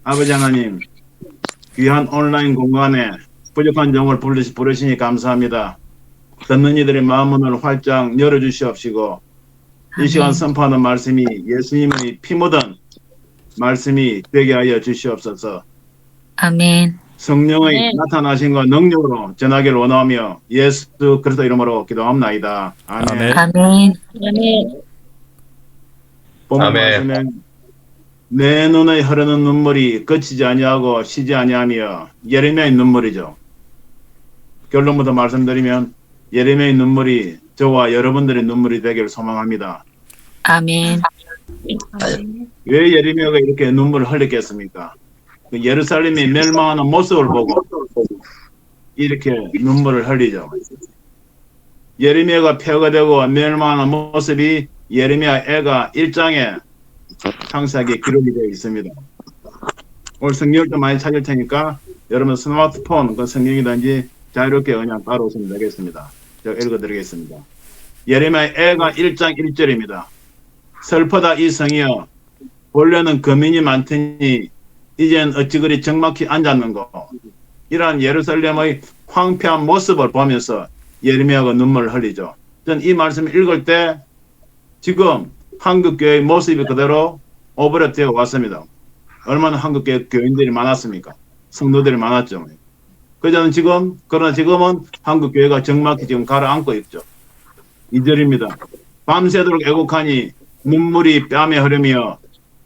아버지 하나님, 귀한 온라인 공간에 부족한 점을 부르시니 감사합니다. 듣는 이들의 마음문을 활짝 열어주시옵시고 이 시간 아멘. 선포하는 말씀이 예수님의 피 묻은 말씀이 되게 하여 주시옵소서. 아멘. 성령의 네. 나타나심과 능력으로 전하기를 원하며 예수 그리스도 이름으로 기도합나이다. 아멘. 아멘. 아멘. 아멘. 본문 아멘. 말씀에 내 눈에 흐르는 눈물이 그치지 아니하고 쉬지 아니하며 예레미야의 눈물이죠. 결론부터 말씀드리면 예레미야의 눈물이 저와 여러분들의 눈물이 되기를 소망합니다. 아멘. 왜 예레미야가 이렇게 눈물을 흘렸겠습니까? 그 예루살렘이 멸망하는 모습을 보고 이렇게 눈물을 흘리죠. 예레미야가 폐허가 되고 멸망하는 모습이 예레미야 애가 1장에 상세하게 기록이 되어 있습니다. 오늘 성경을 좀 많이 찾을 테니까 여러분 스마트폰 그 성경이든지 자유롭게 그냥 따라오시면 되겠습니다. 제가 읽어드리겠습니다. 예레미야 애가 1장 1절입니다. 슬프다 이 성이여 본래는 거민이 많더니 이젠 어찌 그리 적막히 앉았는고. 이러한 예루살렘의 황폐한 모습을 보면서 예레미야가 눈물을 흘리죠. 전 이 말씀을 읽을 때 지금 한국교회의 모습이 그대로 오버랩되어 왔습니다. 얼마나 한국교회 교인들이 많았습니까? 성도들이 많았죠. 그러나 지금은 한국교회가 적막히 지금 가라앉고 있죠. 2절입니다. 밤새도록 애곡하니 눈물이 뺨에 흐르며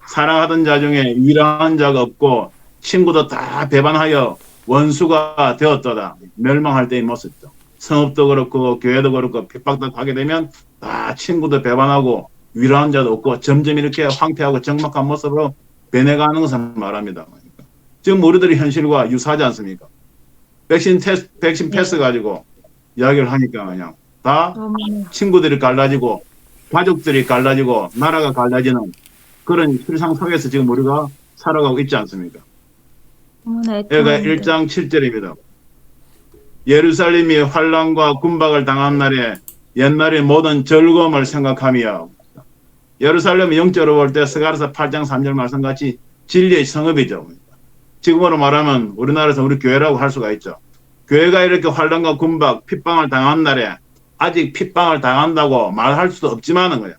사랑하던 자 중에 위로한 자가 없고 친구도 다 배반하여 원수가 되었도다. 멸망할 때의 모습이죠. 성읍도 그렇고 교회도 그렇고 핍박도 하게 되면 다 친구도 배반하고 위로한 자도 없고 점점 이렇게 황폐하고 적막한 모습으로 변해가는 것을 말합니다. 지금 우리들의 현실과 유사하지 않습니까? 백신 패스 가지고 이야기를 하니까 그냥 다 친구들이 갈라지고 가족들이 갈라지고 나라가 갈라지는 그런 실상 속에서 지금 우리가 살아가고 있지 않습니까? 여기가 1장 7절입니다. 예루살렘이 환란과 군박을 당한 날에 옛날의 모든 즐거움을 생각하며 예루살렘 영적으로 볼 때 스가랴서 8장 3절 말씀같이 진리의 성읍이죠. 지금으로 말하면 우리나라에서 우리 교회라고 할 수가 있죠. 교회가 이렇게 환란과 군박, 핍박을 당한 날에 아직 핍박을 당한다고 말할 수도 없지만은 거예요.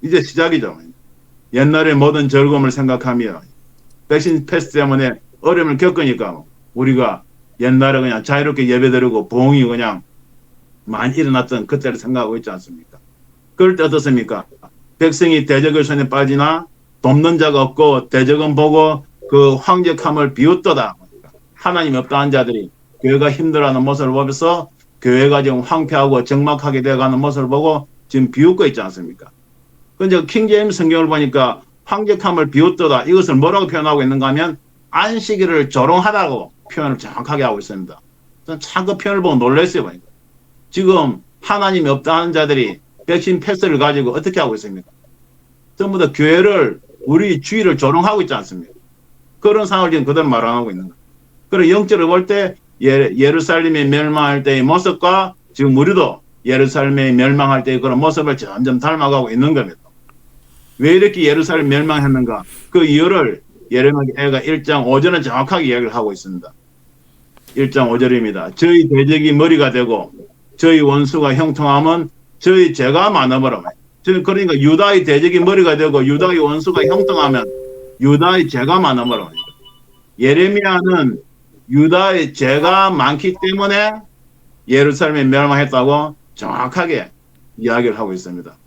이제 시작이죠. 옛날의 모든 즐거움을 생각하며 백신 패스 때문에 어려움을 겪으니까 우리가 옛날에 그냥 자유롭게 예배드리고 부흥이 그냥 많이 일어났던 그때를 생각하고 있지 않습니까? 그럴 때 어떻습니까? 백성이 대적의 손에 빠지나 돕는 자가 없고 대적은 보고 그 황적함을 비웃도다. 하나님 없다는 자들이 교회가 힘들어하는 모습을 보면서 교회가 지금 황폐하고 적막하게 되어가는 모습을 보고 지금 비웃고 있지 않습니까? 근데 킹제임스 성경을 보니까 황적함을 비웃도다. 이것을 뭐라고 표현하고 있는가 하면 안식일을 조롱하다고 표현을 정확하게 하고 있습니다. 저는 참 그 표현을 보고 놀랐어요. 보니까. 지금 하나님이 없다 하는 자들이 백신 패스를 가지고 어떻게 하고 있습니까? 전부 다 교회를 우리 주의를 조롱하고 있지 않습니까? 그런 상황을 지금 그대로 말하고 있는 거예요. 그리고 영적으로 볼 때 예루살렘이 멸망할 때의 모습과 지금 우리도 예루살렘이 멸망할 때의 그런 모습을 점점 닮아가고 있는 겁니다. 왜 이렇게 예루살렘 멸망했는가? 그 이유를 예레미야가 1장 5절은 정확하게 이야기를 하고 있습니다. 1장 5절입니다. 저희 대적이 머리가 되고 저희 원수가 형통하면 저희 죄가 많아버려. 그러니까 유다의 대적이 머리가 되고 유다의 원수가 형통하면 유다의 죄가 많아버려. 예레미야는 유다의 죄가 많기 때문에 예루살렘이 멸망했다고 정확하게 이야기를 하고 있습니다.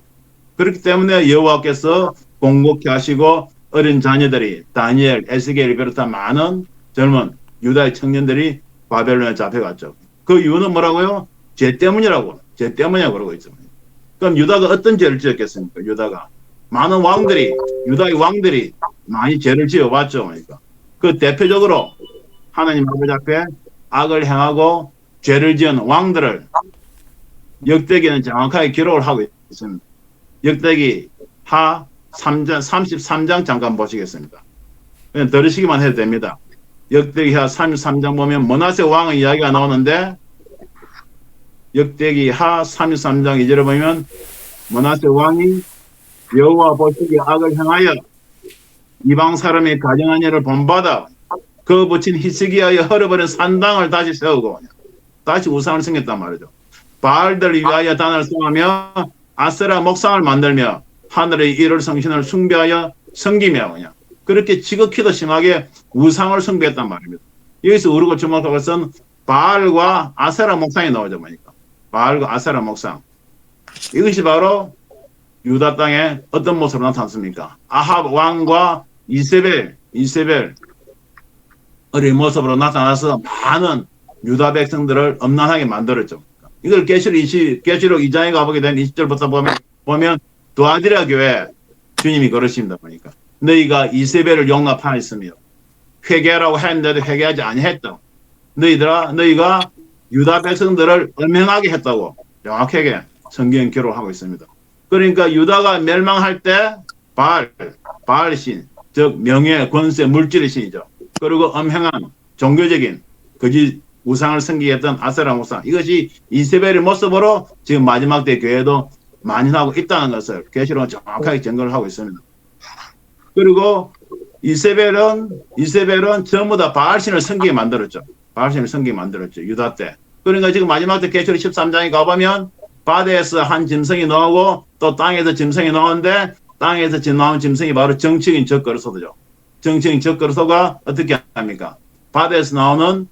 그렇기 때문에 여호와께서 공곡케 하시고 어린 자녀들이 다니엘, 에스겔을 비롯한 많은 젊은 유다의 청년들이 바벨론에 잡혀갔죠. 그 이유는 뭐라고요? 죄 때문이라고. 죄 때문이라고 그러고 있죠. 그럼 유다가 어떤 죄를 지었겠습니까? 유다가 많은 왕들이 유다의 왕들이 많이 죄를 지어왔죠. 그러니까 그 대표적으로 하나님 아버지 앞에 악을 행하고 죄를 지은 왕들을 역대기는 정확하게 기록을 하고 있습니다. 역대기 하 3장, 33장 잠깐 보시겠습니다. 그냥 들으시기만 해도 됩니다. 역대기하 33장 보면 므낫세 왕의 이야기가 나오는데 역대기하 33장 2절에 보면 므낫세 왕이 여호와 보시기에 악을 행하여 이방 사람이 가정한 일을 본받아 그 붙인 히스기야의 헐어버린 산당을 다시 세우고 다시 우상을 섬겼단 말이죠. 바알들을 위하여 단을 쌓으며 아세라 목상을 만들며 하늘의 일월 성신을 숭배하여 섬기며 그렇게 지극히도 심하게 우상을 숭배했단 말입니다. 여기서 우리가 주목할 것은 바알과 아세라 목상이 나오죠. 보니까 바알과 아세라 목상, 이것이 바로 유다 땅에 어떤 모습으로 나타났습니까? 아합 왕과 이세벨의 모습으로 나타나서 많은 유다 백성들을 엄난하게 만들었죠. 이걸 계시록 2장에 가보게 되면 20절부터 보면 두아디라 교회 주님이 그러십니다. 보니까 너희가 이세벨을 용납하였으며 회개하라고 했는데도 회개하지 아니했다. 너희가 유다 백성들을 엄행하게 했다고 정확하게 성경 기록하고 있습니다. 그러니까 유다가 멸망할 때 바알신, 즉 명예, 권세, 물질의 신이죠. 그리고 엄행한 종교적인 거짓 우상을 섬기겠던 아세라 우상, 이것이 이세벨의 모습으로 지금 마지막 때 교회도 만연하고 있다는 것을 계시록은 정확하게 증거를 하고 있습니다. 그리고 이세벨은 전부 다 바알신을 섬기게 만들었죠. 바알신을 섬기게 만들었죠. 유다 때. 그러니까 지금 마지막 때 계시록 13장에 가보면 바다에서 한 짐승이 나오고 또 땅에서 짐승이 나오는데 땅에서 나온 짐승이 바로 정치인 적그리스도죠. 정치인 적그리스도가 어떻게 합니까? 땅에서 나온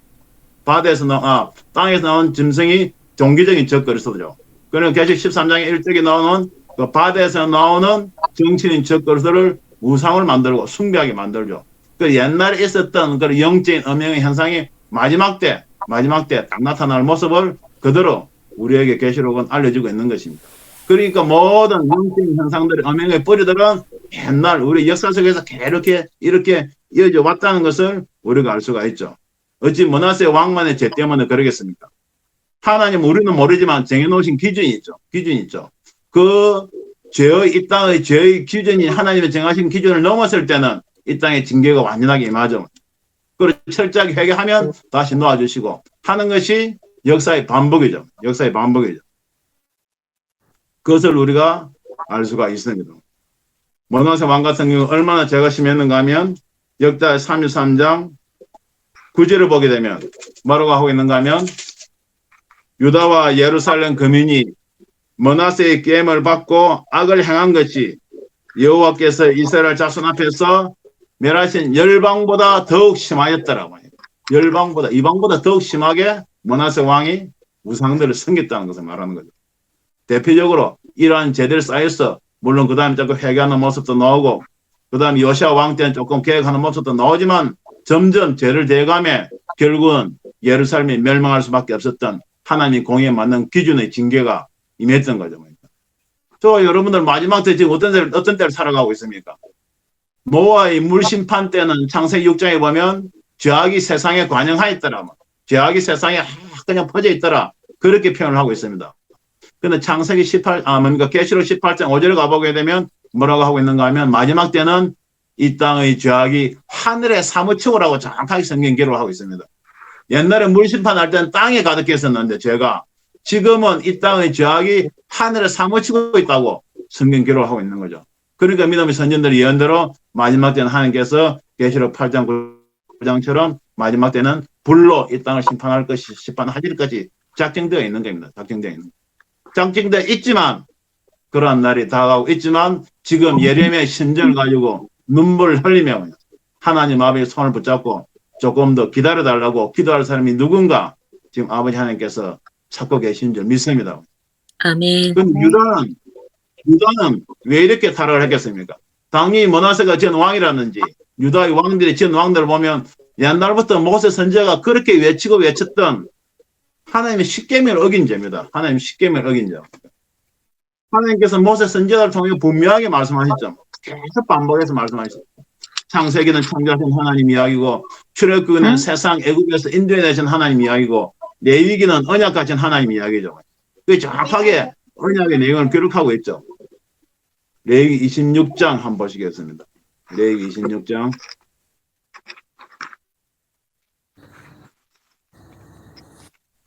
짐승이 종교적인 적그리스도죠. 그러면 계시록 13장에 1절에 나오는 그 바다에서 나오는 정치인 적그리스도를 우상을 만들고 숭배하게 만들죠. 그 옛날에 있었던 그 영적인 음행의 현상이 마지막 때 딱 나타날 모습을 그대로 우리에게 계시록은 알려주고 있는 것입니다. 그러니까 모든 영적인 현상들의 음행의 뿌리들은 옛날 우리 역사 속에서 이렇게 이어져 왔다는 것을 우리가 알 수가 있죠. 어찌 므낫세 왕만의 죄 때문에 그러겠습니까? 하나님 우리는 모르지만 정해놓으신 기준이 있죠. 그 이 땅의 죄의 기준이 하나님의 정하신 기준을 넘었을 때는 이 땅의 징계가 완전하게 임하죠. 그리고 철저하게 회개하면 다시 놓아주시고 하는 것이 역사의 반복이죠. 그것을 우리가 알 수가 있습니다. 므낫세 왕 같은 경우 얼마나 죄가 심했는가 하면 역대 33장 9절을 보게 되면 뭐라고 하고 있는가 하면 유다와 예루살렘 거민이 므낫세의 계명을 받고 악을 행한 것이 여호와께서 이스라엘 자손 앞에서 멸하신 열방보다 더욱 심하였더라고. 이방보다 더욱 심하게 므낫세 왕이 우상들을 섬겼다는 것을 말하는 거죠. 대표적으로 이러한 죄들 쌓여서 물론 그 다음에 조금 회개하는 모습도 나오고 그 다음에 요시아 왕 때는 조금 계획하는 모습도 나오지만 점점 죄를 대감해 결국은 예루살렘이 멸망할 수밖에 없었던 하나님 공의에 맞는 기준의 징계가 임했던 거죠. 저 여러분들 마지막 때 지금 어떤 때를 살아가고 있습니까? 노아의 물심판 때는 창세기 6장에 보면 죄악이 세상에 관영하였더라. 죄악이 세상에 그냥 퍼져 있더라. 그렇게 표현을 하고 있습니다. 근데 창세기 계시록 18장 5절에 가보게 되면 뭐라고 하고 있는가 하면 마지막 때는 이 땅의 죄악이 하늘에 사무치고 하고 정확하게 성경 기록을 하고 있습니다. 옛날에 물심판할 때는 땅에 가득했었는데 죄가 지금은 이 땅의 죄악이 하늘에 사무치고 있다고 성경 기록을 하고 있는 거죠. 그러니까 믿음의 선진들의 예언대로 마지막 때는 하나님께서 계시록 8장 9장처럼 마지막 때는 불로 이 땅을 심판하실 것이 작정되어 있는 겁니다. 작정되어 있지만 그러한 날이 다가오고 있지만 지금 예레미야의 심정을 가지고 눈물을 흘리며 하나님 아버지의 손을 붙잡고 조금 더 기다려달라고 기도할 사람이 누군가 지금 아버지 하나님께서 찾고 계신 줄 믿습니다. 아멘. 그럼 유다는 왜 이렇게 타락을 했겠습니까? 당연히 므낫세가 전 왕이라든지 유다의 왕들이 전 왕들을 보면 옛날부터 모세 선지자가 그렇게 외쳤던 하나님의 십계명을 어긴 죄입니다. 하나님께서 모세 선지자를 통해 분명하게 말씀하셨죠. 계속 반복해서 말씀하셨죠. 창세기는 창조하신 하나님 이야기고 출애굽기는 세상 애굽에서 인도해내신 하나님 이야기고 레위기는 언약하신 하나님 이야기죠. 그 정확하게 언약의 내용을 기록하고 있죠. 레위기 26장 한번 보시겠습니다. 레위기 26장.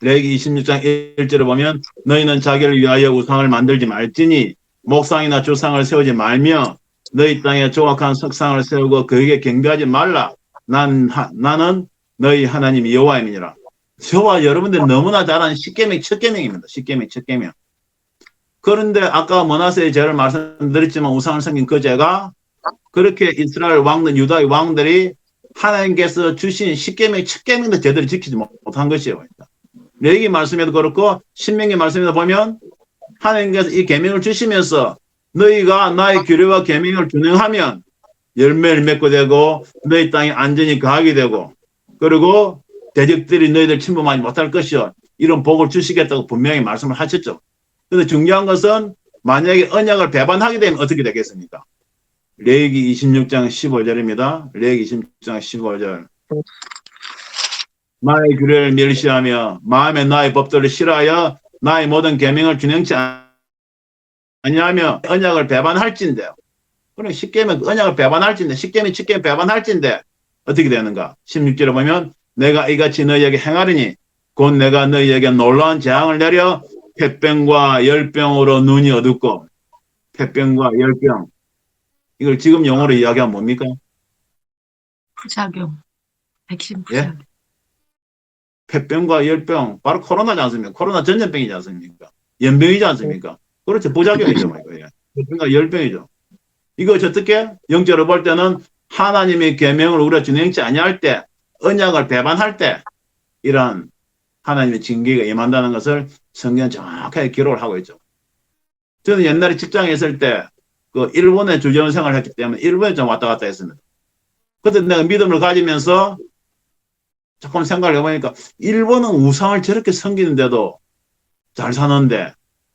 레위기 26장 1절을 보면 너희는 자기를 위하여 우상을 만들지 말지니 목상이나 주상을 세우지 말며 너희 땅에 조악한 석상을 세우고 그에게 경배하지 말라. 나는 너희 하나님 여호와임이니라. 저와 여러분들 너무나 잘 아는 십계명 첫 계명입니다. 십계명 첫 계명. 그런데 아까 머나세의 죄를 말씀드렸지만 우상을 섬긴 그 죄가 그렇게 이스라엘 왕들 유다의 왕들이 하나님께서 주신 십계명 첫 계명도 제대로 지키지 못한 것이에요. 레위기 말씀에도 그렇고 신명기 말씀에도 보면 하나님께서 이 계명을 주시면서 너희가 나의 규례와 계명을 준행하면 열매를 맺고 되고 너희 땅에 안전히 거하게 되고 그리고 대적들이 너희들 침범하지 못할 것이요 이런 복을 주시겠다고 분명히 말씀을 하셨죠. 그런데 중요한 것은 만약에 언약을 배반하게 되면 어떻게 되겠습니까? 레위기 26장 15절입니다. 레위기 26장 15절. 나의 규례를 멸시하며 마음에 나의 법도를 싫어하여 나의 모든 계명을 준행치 아니하며 언약을 배반할진대요. 그럼 십계명 언약을 배반할진데 십계명 칠계명 배반할진데 어떻게 되는가? 16절에 보면 내가 이같이 너희에게 행하리니 곧 내가 너희에게 놀라운 재앙을 내려 폐병과 열병으로 눈이 어둡고 폐병과 열병 이걸 지금 용어로 이야기하면 뭡니까? 부작용. 백신 예? 부작용. 폐병과 열병 바로 코로나지 않습니까? 코로나 전염병이지 않습니까? 연병이지 않습니까? 그렇죠. 부작용이죠. 예. 폐병과 열병이죠. 이거 어떻게? 영적으로 볼 때는 하나님의 계명을 우리가 준행치 아니할 때 언약을 배반할 때 이런 하나님의 징계가 임한다는 것을 성경은 정확하게 기록을 하고 있죠. 저는 옛날에 직장에 있을 때 그 일본에 주재원 생활을 했기 때문에 일본에 좀 왔다 갔다 했습니다. 그때 내가 믿음을 가지면서 조금 생각을 해보니까 일본은 우상을 저렇게 섬기는데도 잘 사는데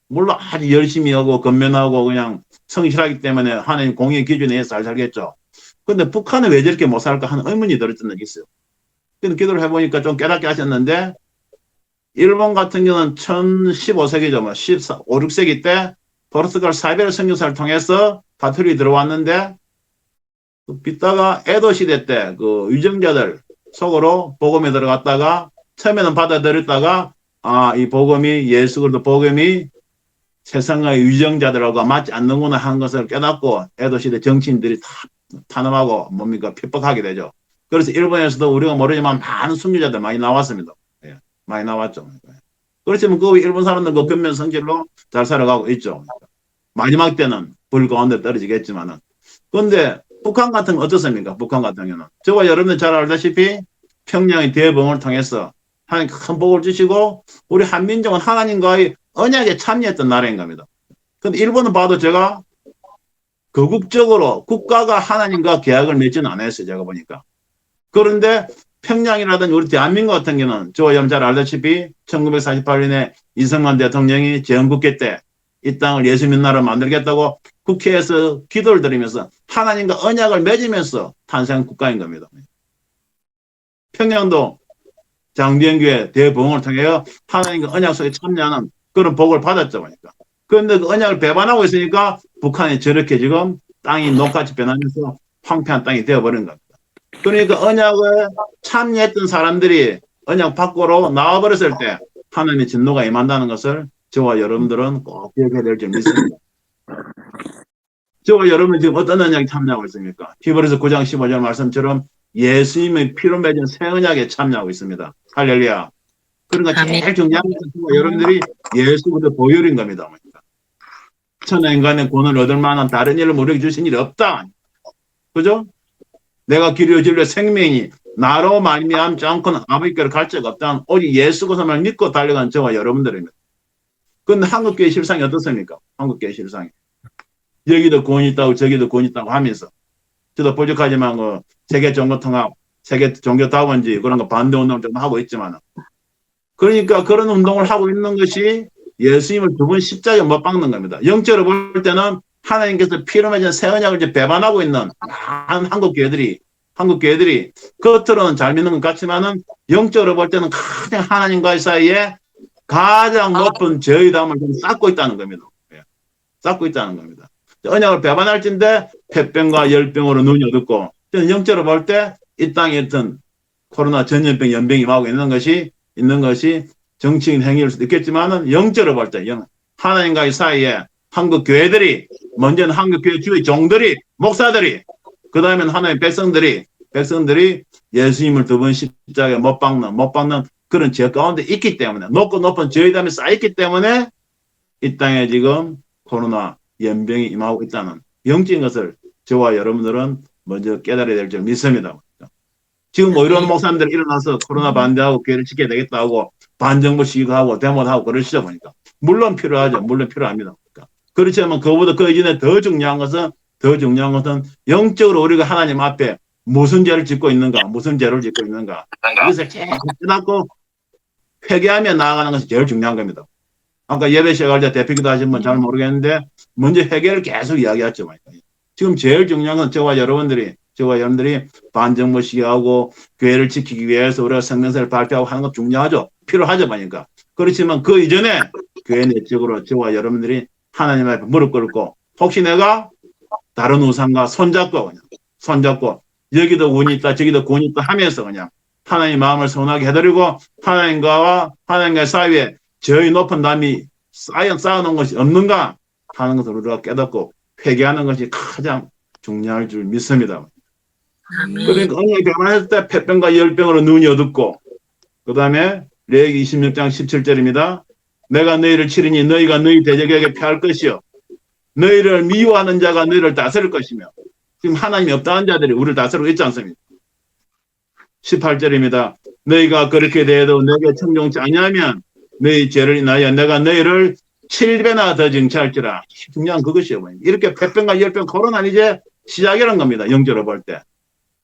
물론 아주 열심히 하고 건면하고 그냥 성실하기 때문에 하나님 공의 기준에 의해서 잘 살겠죠. 근데 북한은 왜 저렇게 못 살까 하는 의문이 들었던 적이 있어요. 그래서 기도를 해보니까 좀 깨닫게 하셨는데 일본 같은 경우는 1015세기죠. 뭐 14, 5, 6세기 때 포르투갈 사이베르 선교사를 통해서 가톨릭이 들어왔는데 빗다가 에도 시대 때 그 유정자들 속으로 복음에 들어갔다가 처음에는 받아들였다가 이 복음이 예수 그리스도 복음이 세상의 유정자들하고 맞지 않는구나 한 것을 깨닫고 에도 시대 정치인들이 다 탄압하고 뭡니까 핍박하게 되죠. 그래서 일본에서도 우리가 모르지만 많은 순교자들 많이 나왔습니다. 예, 많이 나왔죠. 그렇지만 그 일본 사람들 그 근면 성질로 잘 살아가고 있죠. 마지막 때는 불 가운데 떨어지겠지만은. 그런데 북한 같은 건 어떻습니까? 북한 같은 경우는 저와 여러분들 잘 알다시피 평양의 대봉을 통해서 하나님 큰 복을 주시고 우리 한민족은 하나님과의 언약에 참여했던 나라인 겁니다. 근데 일본은 봐도 제가 거국적으로 국가가 하나님과 계약을 맺지는 않았어요. 제가 보니까. 그런데 평양이라든지 우리 대한민국 같은 경우는 저와 여러분 잘 알다시피 1948년에 이승만 대통령이 재헌국회 때 이 땅을 예수 믿는 나라로 만들겠다고 국회에서 기도를 드리면서 하나님과 언약을 맺으면서 탄생한 국가인 겁니다. 평양도 장대현교회 대부흥을 통해 하나님과 언약 속에 참여하는 그런 복을 받았죠. 그러니까. 그런데 그 언약을 배반하고 있으니까 북한이 저렇게 지금 땅이 녹같이 변하면서 황폐한 땅이 되어버린 겁니다. 그러니까 언약을 참여했던 사람들이 언약 밖으로 나와버렸을 때 하나님의 진노가 임한다는 것을 저와 여러분들은 꼭 기억해야 될 점 있습니다. 저와 여러분은 지금 어떤 언약에 참여하고 있습니까? 히브리서 9장 15절 말씀처럼 예수님의 피로 맺은 새 언약에 참여하고 있습니다. 할렐루야. 그러니까 제일 중요한 것은 여러분들이 예수 그리스도 보혈인 겁니다. 천하 인간의 구원을 얻을 만한 다른 일을 우리에게 주신 일이 없다. 그죠? 내가 길이요 진리요 생명이 나로 말미암지 않고는 아버지께로 갈 자가 없다. 오직 예수 그리스도를 믿고 달려간 저와 여러분들입니다. 그런데 한국교회 실상이 어떻습니까? 한국교회 실상이. 여기도 구원이 있다고 저기도 구원이 있다고 하면서 저도 부족하지만 세계 종교통합, 세계 종교다원지 그런 거 반대 운동을 좀 하고 있지만 그러니까 그런 운동을 하고 있는 것이 예수님을 두 번 십자가에 못 박는 겁니다. 영적으로 볼 때는 하나님께서 피로 맺은 새 언약을 이제 배반하고 있는 많은 한국교회들이 겉으로는 잘 믿는 것 같지만은 영적으로 볼 때는 가장 하나님과의 사이에 가장 높은 저희담을 좀 쌓고 있다는 겁니다. 쌓고 있다는 겁니다. 언약을 배반할진데 폐병과 열병으로 눈이 어둡고 영적으로 볼 때 이 땅에 있던 코로나 전염병 연병이 임하고 있는 것이 정치인 행위일 수도 있겠지만은 영적으로 볼 때 하나님과의 사이에 한국 교회들이, 먼저는 한국 교회 주의 종들이, 목사들이, 그 다음에는 하나님의 백성들이 예수님을 두 번 십자가에 못 박는 그런 죄 가운데 있기 때문에, 높고 높은 죄의 담이 쌓였기 때문에 이 땅에 지금 코로나 연병이 임하고 있다는 영적인 것을 저와 여러분들은 먼저 깨달아야 될 줄 믿습니다. 지금 뭐 이런 목사님들이 일어나서 코로나 반대하고 교회를 지켜야 되겠다 하고 반정부 시위하고 데모도 하고 그러시죠 보니까 물론 필요하죠. 물론 필요합니다. 그렇지만 그보다 그 이전에 더 중요한 것은 영적으로 우리가 하나님 앞에 무슨 죄를 짓고 있는가, 무슨 죄를 짓고 있는가, 이것을 제일 깨닫고 회개하며 나아가는 것이 제일 중요한 겁니다. 아까 예배 시작할 때 대표기도 하신 분 잘 모르겠는데 먼저 회개를 계속 이야기했죠. 지금 제일 중요한 건 저와 여러분들이 반정부 시위하고 교회를 지키기 위해서 우리가 성명서를 발표하고 하는 것 중요하죠. 필요하죠. 보니까. 그렇지만 그 이전에 교회 내적으로 저와 여러분들이 하나님 앞에 무릎 꿇고 혹시 내가 다른 우상과 손잡고 여기도 군이 있다 저기도 군이 있다 하면서 그냥 하나님 마음을 서운하게 해드리고 하나님과의 사이에 저희 높은 담이 쌓아놓은 것이 없는가 하는 것을 우리가 깨닫고 회개하는 것이 가장 중요할 줄 믿습니다. 그러니까 언약이 변화했을 때 폐병과 열병으로 눈이 어둡고 그 다음에 레위기 26장 17절입니다. 내가 너희를 치리니 너희가 너희 대적에게 패할 것이요 너희를 미워하는 자가 너희를 다스릴 것이며 지금 하나님이 없다는 자들이 우리를 다스리고 있지 않습니까? 18절입니다. 너희가 그렇게 대해도 내게 청종치 아니하면 너희 죄를 인하여 내가 너희를 7배나 더 징치할지라. 중요한 그것이요. 이렇게 폐병과 열병 코로나는 이제 시작이라는 겁니다. 영적으로 볼 때.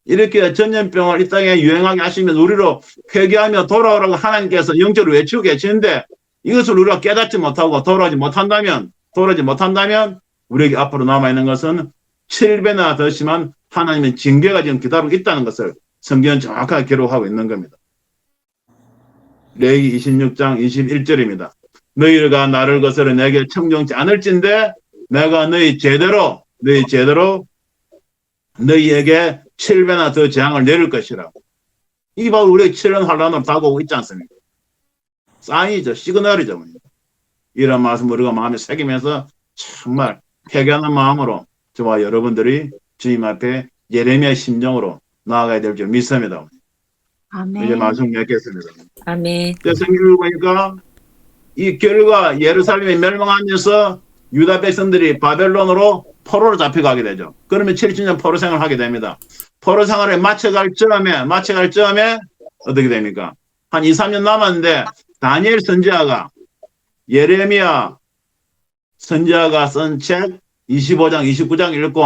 이렇게 전염병을 이 땅에 유행하게 하시면 우리로 회개하며 돌아오라고 하나님께서 영적으로 외치고 계시는데 이것을 우리가 깨닫지 못하고 돌아오지 못한다면 우리에게 앞으로 남아있는 것은 7배나 더 심한 하나님의 징계가 지금 기다리고 있다는 것을 성경은 정확하게 기록하고 있는 겁니다. 레위기 26장 21절입니다. 너희가 나를 거스려 내게 청종치 않을진대 내가 너희 제대로 너희에게 7배나 더 재앙을 내릴 것이라. 이게 바로 우리의 7년 환란으로 다가오고 있지 않습니까? 사인이죠. 시그널이죠. 이런 말씀 우리가 마음에 새기면서 정말 회개하는 마음으로 저와 여러분들이 주님 앞에 예레미야 심정으로 나아가야 될 줄 믿습니다. 아멘. 이제 말씀 맺겠습니다. 아멘. 성경을 보니까 이 결과 예루살렘이 멸망하면서 유다 백성들이 바벨론으로 포로로 잡혀가게 되죠. 그러면 70년 포로 생활을 하게 됩니다. 포로 생활에 마쳐갈 점에 어떻게 됩니까? 한 2, 3년 남았는데 다니엘 선지자가 예레미야 선지자가 쓴 책 25장, 29장 읽고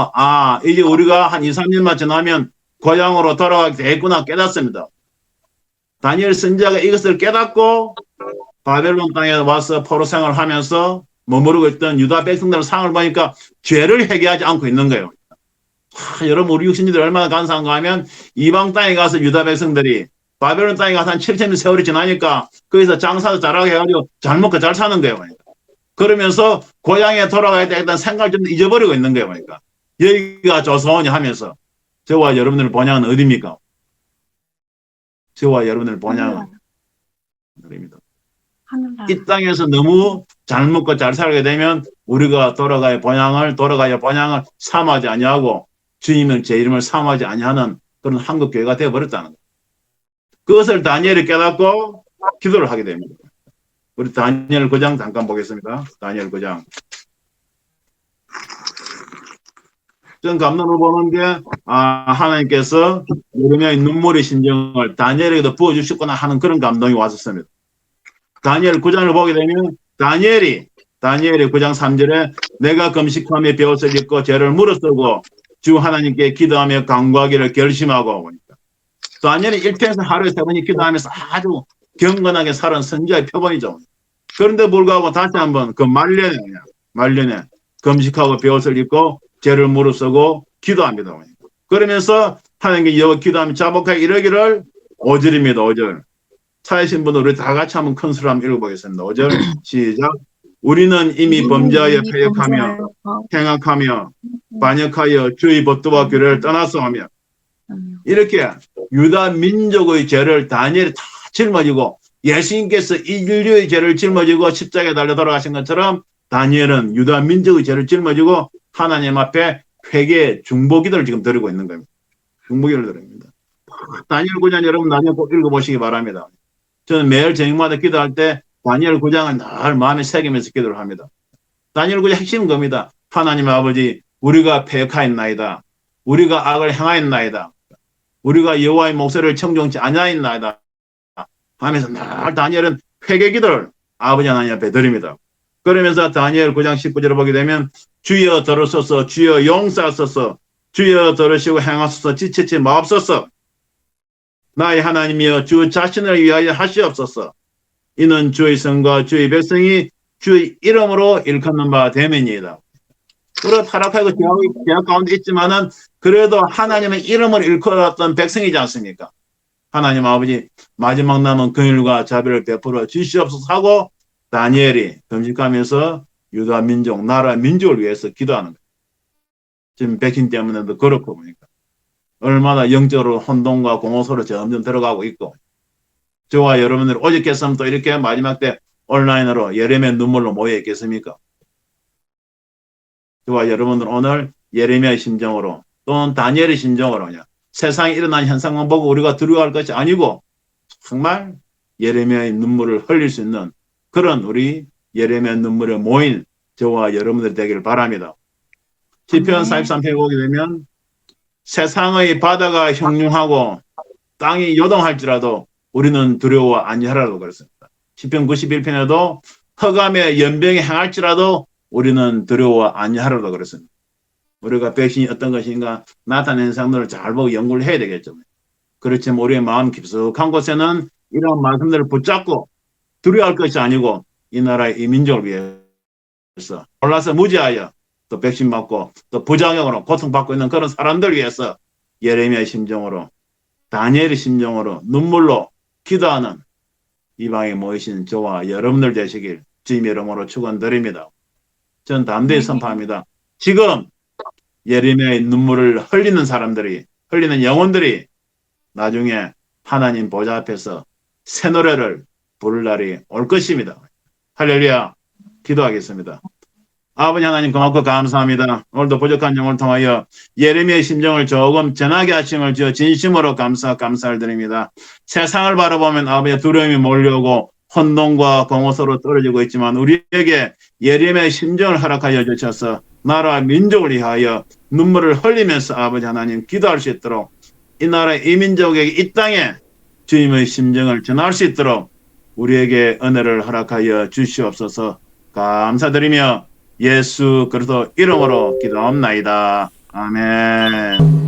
이제 우리가 한 2, 3년만 지나면 고향으로 돌아가게 되겠구나 깨닫습니다. 다니엘 선지자가 이것을 깨닫고 바벨론 땅에 와서 포로 생활을 하면서 머무르고 있던 유다 백성들의 상황을 보니까 죄를 회개하지 않고 있는 거예요. 여러분 우리 육신들이 얼마나 간사한가 하면 이방 땅에 가서 유다 백성들이 바벨론 땅에 가서 한 7,000년 세월이 지나니까 거기서 장사도 잘하게 해가지고 잘 먹고 잘 사는 거예요. 그러면서 고향에 돌아가야 되겠다는 생각을 좀 잊어버리고 있는 거예요. 여기가 조선이 하면서 저와 여러분들의 본향은 어디입니까? 저와 여러분들의 본향은 어디입니다? 이 땅에서 너무 잘 먹고 잘 살게 되면 우리가 돌아가야 본향을 삼하지 아니하고 주님은 제 이름을 삼하지 아니하는 그런 한국 교회가 되어버렸다는 거예요. 그것을 다니엘이 깨닫고 기도를 하게 됩니다. 우리 다니엘 9장 잠깐 보겠습니다. 다니엘 9장. 전 감동을 보는 게 하나님께서 예레미야의 눈물의 심정을 다니엘에게도 부어주셨구나 하는 그런 감동이 왔었습니다. 다니엘 9장을 보게 되면 다니엘이 9장 3절에 내가 금식하며 벼옷을 입고 죄를 물어쓰고 주 하나님께 기도하며 간구하기를 결심하고 보니까 다니엘이 1편에서 하루에 3번이 기도하면서 아주 경건하게 살은 선지자의 표본이죠. 그런데 불구하고 다시 한번 그 말년에 금식하고 벼옷을 입고 죄를 무릅쓰고 기도합니다. 그러면서 하나님께 여호와 기도하며 자복하게 이르기를 5절입니다. 5절. 차이신 분들 우리 다 같이 한번 큰 소리 한번 읽어보겠습니다. 5절 시작. 우리는 이미 범죄하여 패역하며 행악하며 반역하여 주의 법도와 규례를 떠났사오며 이렇게 유다 민족의 죄를 다니엘이 다 짊어지고 예수님께서 인류의 죄를 짊어지고 십자가에 달려 돌아가신 것처럼 다니엘은 유다 민족의 죄를 짊어지고 하나님 앞에 회개 중보기도를 지금 드리고 있는 겁니다. 중보기도를 드립니다. 다니엘 9장 여러분 나중에 꼭 읽어보시기 바랍니다. 저는 매일 저녁마다 기도할 때 다니엘 9장을 늘 마음에 새기면서 기도를 합니다. 다니엘 9장 핵심은 겁니다. 하나님 아버지, 우리가 패역하였나이다. 우리가 악을 행하였나이다. 우리가 여호와의 목소리를 청종치 아니하였나이다 하면서 늘 다니엘은 회개 기도를 아버지 하나님 앞에 드립니다. 그러면서 다니엘 9장 19절을 보게 되면 주여 들으소서, 주여 용서하소서, 주여 들으시고 행하소서, 지체치 마옵소서. 나의 하나님이여 주 자신을 위하여 하시옵소서. 이는 주의 성과 주의 백성이 주의 이름으로 일컫는 바 되면이다. 우리가 타락하고 죄악 가운데 있지만은 그래도 하나님의 이름을 일컬었던 백성이지 않습니까? 하나님 아버지 마지막 남은 긍휼과 자비를 베풀어 주시옵소서 하고 다니엘이 금식하면서 유다 민족, 나라 민족을 위해서 기도하는 거예요. 지금 백신 때문에도 그렇고 보니까 얼마나 영적으로 혼돈과 공허소로 점점 들어가고 있고 저와 여러분들 오직했으면 또 이렇게 마지막 때 온라인으로 예레미야 눈물로 모여 있겠습니까? 저와 여러분들 오늘 예레미야의 심정으로 또는 다니엘의 심정으로 그냥 세상에 일어난 현상만 보고 우리가 두려워할 것이 아니고 정말 예레미야의 눈물을 흘릴 수 있는 그런 우리 예레미야 눈물에 모인 저와 여러분들 되기를 바랍니다. 시편 43편에 보게 되면 세상의 바다가 형융하고 땅이 요동할지라도 우리는 두려워 아니하라고 그랬습니다. 시편 91편에도 흑암의 연병이 행할지라도 우리는 두려워 아니하라고 그랬습니다. 우리가 백신이 어떤 것인가 나타내는 상들을 잘 보고 연구를 해야 되겠죠. 그렇지만 우리의 마음 깊숙한 곳에는 이런 말씀들을 붙잡고 두려워할 것이 아니고 이 나라의 이 민족을 위해서 올라서 무지하여 또 백신 맞고 또 부작용으로 고통받고 있는 그런 사람들 위해서 예레미야의 심정으로 다니엘의 심정으로 눈물로 기도하는 이 방에 모이신 저와 여러분들 되시길 주님의 이름으로 축원드립니다. 저는 담대히 선포합니다. 지금 예레미야의 눈물을 흘리는 사람들이 흘리는 영혼들이 나중에 하나님 보좌 앞에서 새 노래를 부를 날이 올 것입니다. 할렐루야. 기도하겠습니다. 아버지 하나님 고맙고 감사합니다. 오늘도 부족한 영혼을 통하여 예레미야의 심정을 조금 전하게 하심을 주어 진심으로 감사를 드립니다. 세상을 바라보면 아버지의 두려움이 몰려오고 혼돈과 공허소로 떨어지고 있지만 우리에게 예레미야의 심정을 허락하여 주셔서 나라 민족을 위하여 눈물을 흘리면서 아버지 하나님 기도할 수 있도록 이 나라 이 민족에게 이 땅에 주님의 심정을 전할 수 있도록 우리에게 은혜를 허락하여 주시옵소서. 감사드리며 예수 그리스도 이름으로 기도합나이다. 아멘.